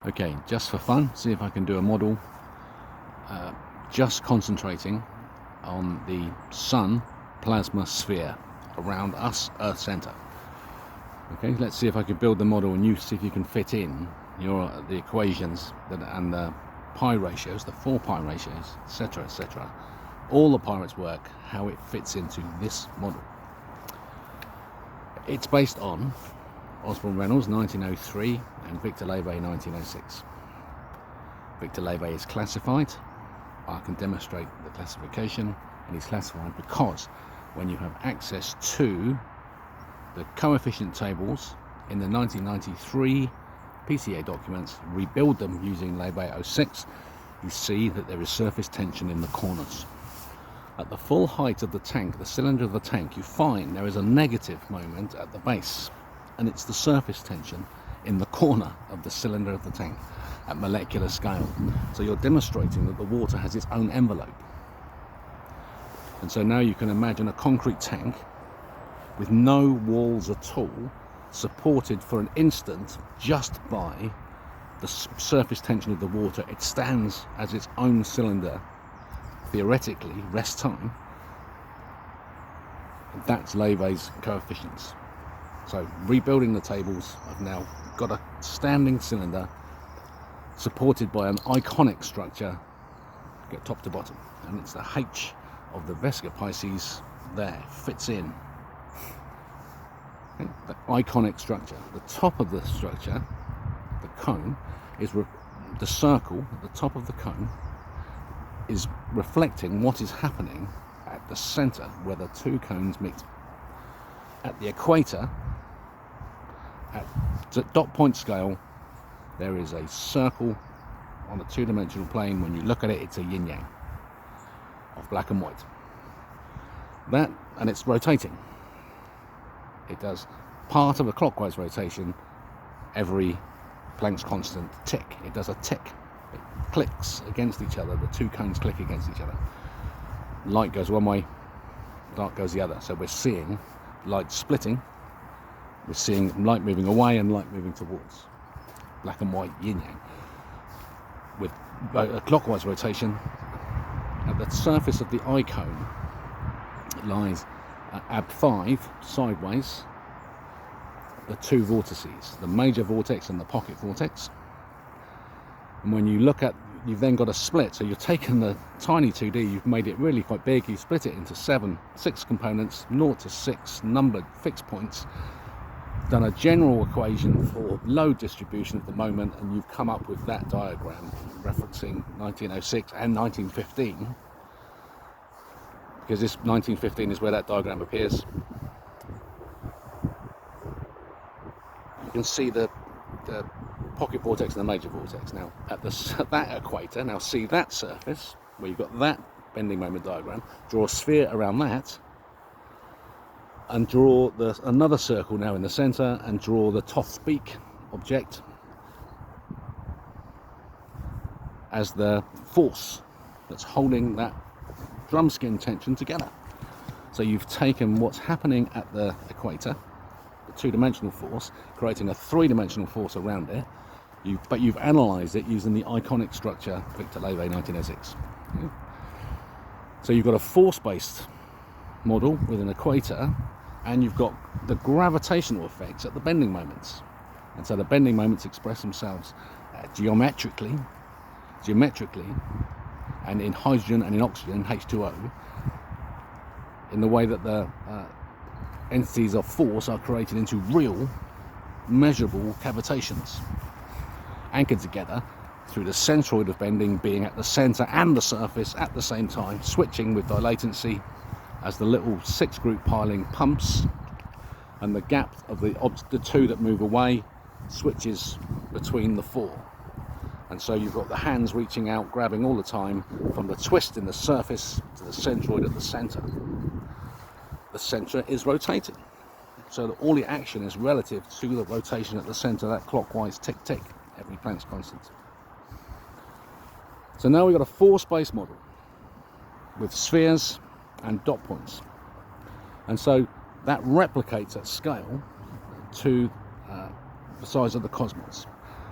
Okay, just for fun, see if I can do a model just concentrating on the sun plasma sphere around us, Earth center. Okay, let's see if I can build the model and you see if you can fit in the equations and the pi ratios, the 4 pi ratios, etc, etc. All the Pirates work, how it fits into this model. It's based on Osborne Reynolds 1903 and Victor Levay 1906. Victor Levay is classified. I can demonstrate the classification, and he's classified because when you have access to the coefficient tables in the 1993 PCA documents, rebuild them using Levay 06, you see that there is surface tension in the corners. At the full height of the tank, the cylinder of the tank, you find there is a negative moment at the base, and it's the surface tension in the corner of the cylinder of the tank at molecular scale. So you're demonstrating that the water has its own envelope. And so now you can imagine a concrete tank with no walls at all, supported for an instant just by the surface tension of the water. It stands as its own cylinder, theoretically, rest time. That's Levay's coefficients. So rebuilding the tables, I've now got a standing cylinder supported by an iconic structure, get top to bottom, and it's the H of the Vesica Pisces there, fits in. Okay, the iconic structure. The top of the structure, the cone, is the circle at the top of the cone is reflecting what is happening at the center where the two cones meet. At the equator, at dot point scale, there is a circle on a two-dimensional plane. When you look at it, it's a yin-yang of black and white. That, and it's rotating. It does part of a clockwise rotation every Planck's constant tick. It does a tick. It clicks against each other. The two cones click against each other. Light goes one way, dark goes the other. So we're seeing light splitting. We're seeing light moving away and light moving towards. Black and white yin-yang. With a clockwise rotation, at the surface of the eye cone lies AB5 sideways, the two vortices, the major vortex and the pocket vortex. And when you look at, you've then got a split. So you've taken the tiny 2D, you've made it really quite big, you split it into 6 components, 0 to 6 numbered fixed points, done a general equation for load distribution at the moment, and you've come up with that diagram referencing 1906 and 1915, because this 1915 is where that diagram appears. You can see the pocket vortex and the major vortex. Now at that equator, now see that surface where you've got that bending moment diagram, draw a sphere around that, and draw another circle now in the center, and draw the Toth's beak object as the force that's holding that drum skin tension together. So you've taken what's happening at the equator, the two-dimensional force, creating a three-dimensional force around it, but you've analysed it using the iconic structure Victor Levay 1906. Okay. So you've got a force-based model with an equator, and you've got the gravitational effects at the bending moments. And so the bending moments express themselves geometrically, and in hydrogen and in oxygen, H2O, in the way that the entities of force are created into real, measurable cavitations, anchored together through the centroid of bending being at the center and the surface at the same time, switching with dilatancy as the little 6-group piling pumps, and the gap of the two that move away switches between the 4. And so you've got the hands reaching out, grabbing all the time from the twist in the surface to the centroid at the center. The center is rotating, so that all the action is relative to the rotation at the center, that clockwise tick-tick, every Planck's constant. So now we've got a force-based model with spheres and dot points, and so that replicates at scale to the size of the cosmos.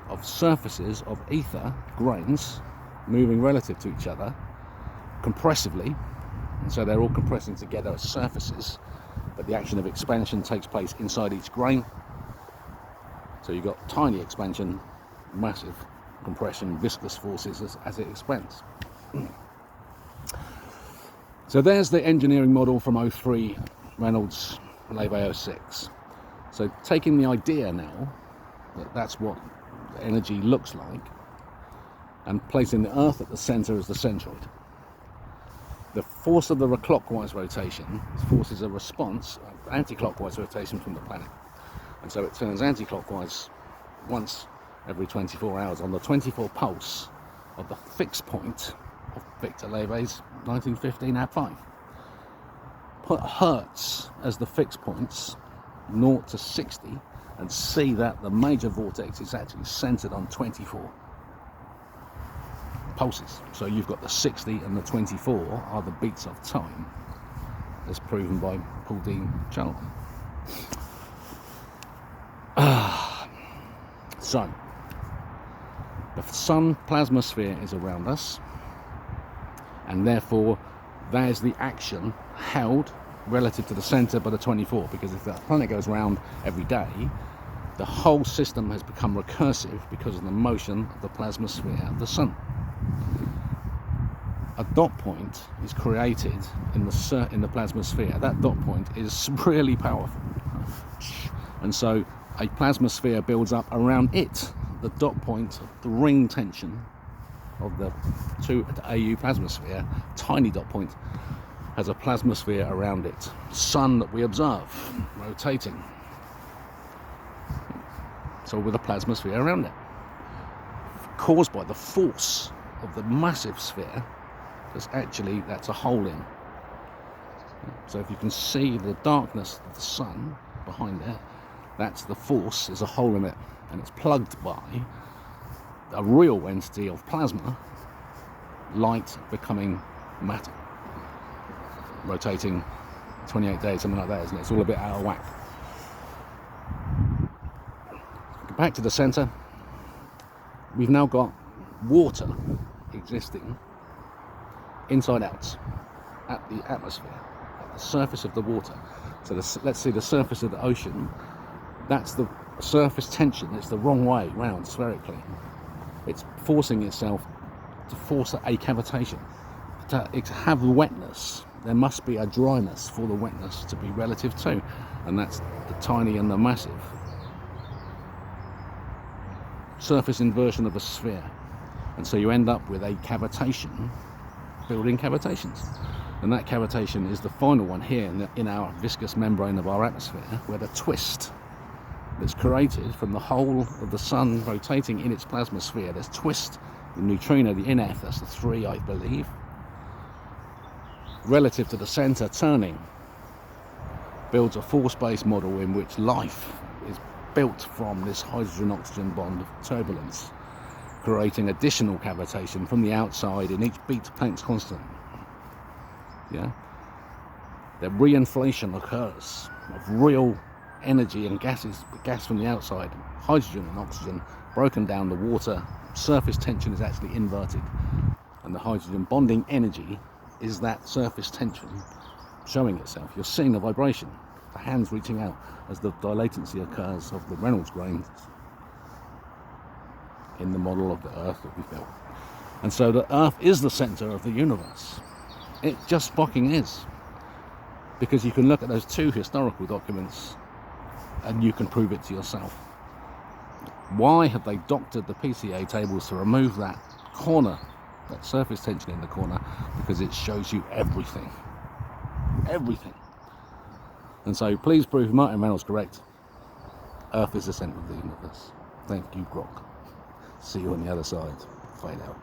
of surfaces of ether grains moving relative to each other compressively, and so they're all compressing together as surfaces, but the action of expansion takes place inside each grain. So you've got tiny expansion, massive compression, viscous forces as it expands. So there's the engineering model from 03 Reynolds Levy 06. So taking the idea now that that's what the energy looks like, and placing the Earth at the center as the centroid. The force of the clockwise rotation forces a response, anti-clockwise rotation from the planet. And so it turns anti-clockwise once every 24 hours on the 24 pulse of the fixed point of Victor Levy's 1915 AB5. Put Hertz as the fixed points, 0 to 60, and see that the major vortex is actually centered on 24 pulses. So you've got the 60 and the 24 are the beats of time, as proven by Paul Dean Charlton. So the sun plasma sphere is around us, and therefore there's the action held relative to the center by the 24, because if the planet goes round every day, the whole system has become recursive because of the motion of the plasma sphere of the sun. A dot point is created in the plasma sphere. That dot point is really powerful, and so a plasma sphere builds up around it. The dot point, the ring tension of the 2 AU plasma sphere, tiny dot point, has a plasma sphere around it. Sun that we observe rotating, so with a plasma sphere around it, caused by the force of the massive sphere. That's a hole in. So if you can see the darkness of the sun behind it, that's the force, is a hole in it, and it's plugged by a real entity of plasma, light becoming matter, rotating 28 days, something like that, isn't it? It's all a bit out of whack. Back to the center, we've now got water existing inside out at the atmosphere, at the surface of the water. So let's see the surface of the ocean. That's the surface tension. It's the wrong way round spherically. It's forcing itself to force a cavitation. To have wetness, there must be a dryness for the wetness to be relative to, and that's the tiny and the massive. Surface inversion of a sphere. And so you end up with a cavitation, building cavitations, and that cavitation is the final one here in our viscous membrane of our atmosphere, where the twist that's created from the whole of the sun rotating in its plasma sphere, there's twist, the neutrino, the NF, that's the 3 I believe, relative to the center turning, builds a force-based model in which life is built from this hydrogen-oxygen bond of turbulence, creating additional cavitation from the outside in each beat Planck's constant. Yeah, the reinflation occurs of real energy and gases, gas from the outside, hydrogen and oxygen, broken down the water. Surface tension is actually inverted, and the hydrogen bonding energy is that surface tension showing itself. You're seeing the vibration, the hands reaching out as the dilatancy occurs of the Reynolds grains in the model of the Earth that we've built. And so the Earth is the center of the universe. It just fucking is. Because you can look at those 2 historical documents and you can prove it to yourself. Why have they doctored the PCA tables to remove that corner, that surface tension in the corner? Because it shows you everything. Everything. And so please prove Martin Reynolds correct. Earth is the center of the universe. Thank you, Grok. See you on the other side. Fade out.